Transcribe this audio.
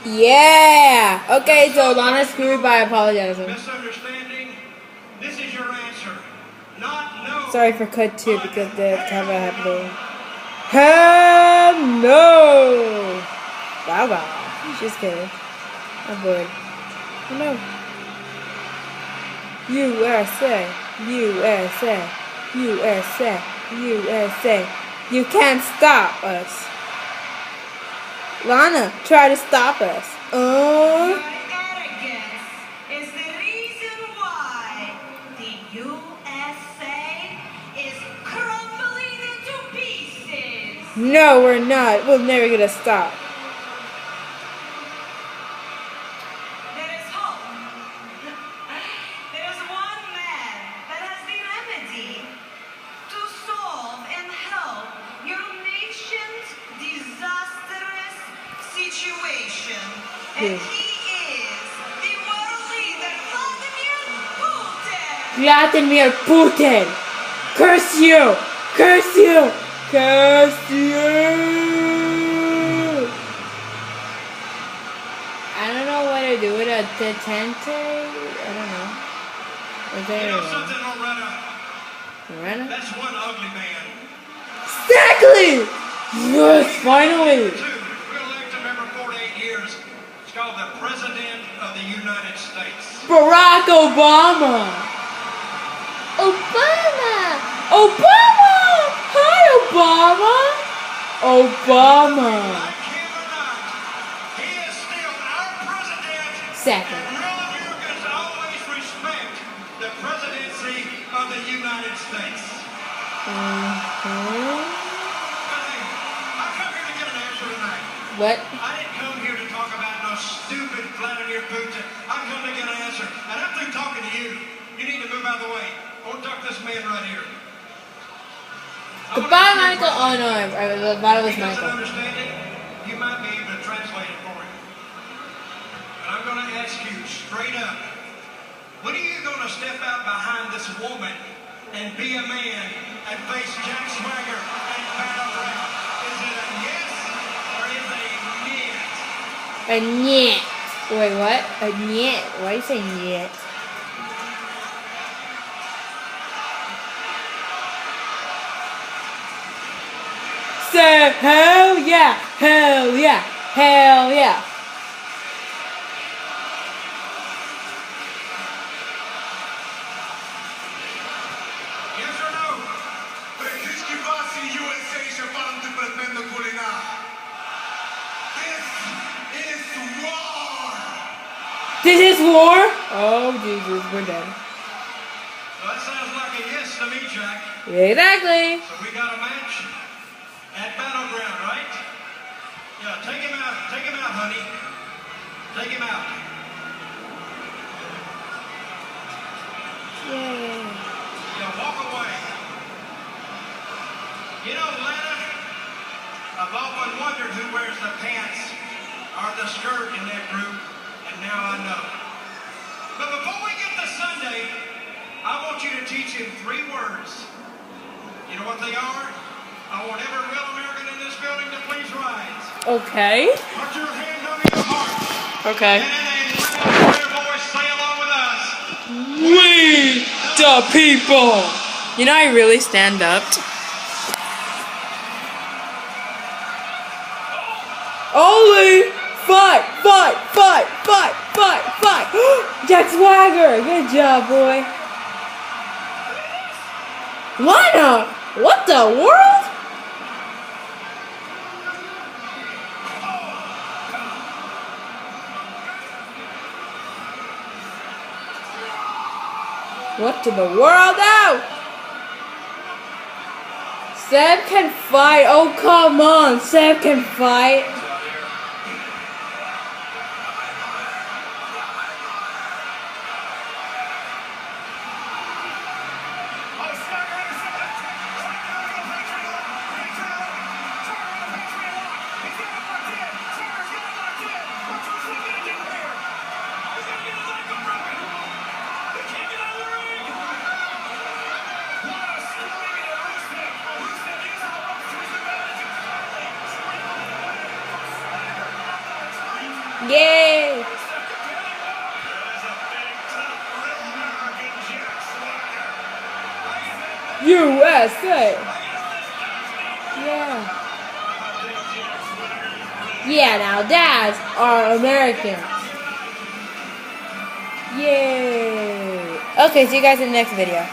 Yeah. Okay, so Lana screwed by apologizing. Misunderstanding. This is your answer. Not no. Sorry for cut 2 because the camera happened. Hell no. Wow, wow. Just kidding. I'm bored. Oh no. USA. USA. USA. USA. You can't stop us. Lana, try to stop us. Your arrogance is the reason why the USA is crumbling into pieces. No, we're not. We're never gonna stop. There is hope. There is one man that has the remedy to solve and help your nation's disastrous situation. And he is the world leader, Vladimir Putin. Vladimir Putin! Curse you! Curse you! Curse you! I don't know what to do with a detente. I don't know. Is You there know something, Loretta? Lorena? That's one ugly man. Exactly! Yes, finally! We elect him every 48 years. It's called the President of the United States. Barack Obama! Obama! Obama! Hi, Obama! Obama! Like him or not, he is still our president. Second. And real Americans always respect the presidency of the United States. Mhm. But hey, I come here to get an answer tonight. What? I didn't come here to talk about no stupid Vladimir Putin. I come to get an answer. And I'm through talking to you. You need to move out of the way. Go talk to this man right here. Goodbye, Michael. Oh no, I thought it was If he doesn't Michael. understand it, you might be able to translate it for him. But I'm going to ask you straight up, when are you going to step out behind this woman and be a man and face Jack Swagger and battleground? Is it a yes or is it a niet? A niet. Wait, what? A niet. Why are you saying niet? Say hell yeah! Hell yeah! Hell yeah! Yes or no? Практически вас и USA шапан департамента кулина. This is war. This is war? Oh Jesus, we're dead. Well, that sounds like a yes to me, Jack. Exactly. So we got a match at Battleground, right? Yeah, take him out. Take him out, honey. Take him out. Yay. Yeah, walk away. You know, Lana, I've often wondered who wears the pants or the skirt in that group, and now I know. But before we get to Sunday, I want you to teach him 3 words. You know what they are? I want every real American in this building to please rise. Okay. Put your hand over your heart. Okay. And in a loud, clear voice, say along with us. We the people. You know, I really stand up. Ollie, fight, fight, fight, fight, fight, fight. Jack Swagger, good job, boy. Lana, what the world? What to the world out? Seb can fight. Oh, come on. Seb can fight. Yay! USA! Yeah. Yeah, now dads are American. Yay! Okay, see you guys in the next video.